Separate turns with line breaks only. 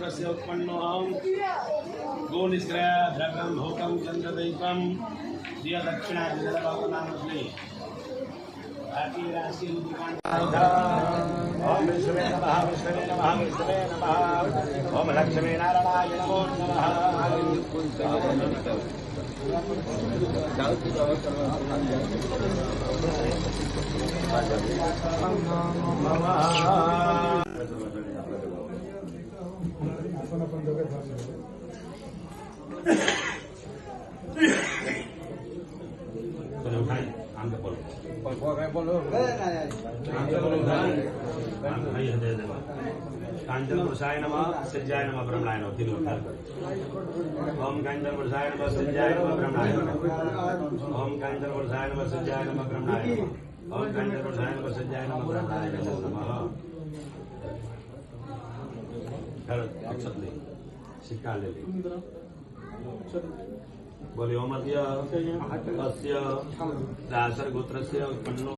गोत्रस्य उत्पन्नोऽहं गोनिस्ग्रह द्रव्यं भोगं चन्द्रदीपं दिया दक्षिणा जलवापनामस्मि भारतीय राष्ट्रीय ओम विष्णवे नमः विष्णवे नमः विष्णवे नमः ओम लक्ष्मी नारायणाय नमो नमः कांचन पुरुषाय नमः सिद्धाय नमः ब्रह्मणाय नमः तीन उद्धार ओम कांचन पुरुषाय नमः सिद्धाय नमः ब्रह्मणाय नमः ओम कांचन पुरुषाय नमः सिद्धाय नमः ब्रह्मणाय नमः ओम कांचन पुरुषाय नमः सिद्धाय नमः ब्रह्मणाय नमः अक्षत ले सिक्का ले बोलियो मध्य अस्य दासर गोत्रस्य उत्पन्नो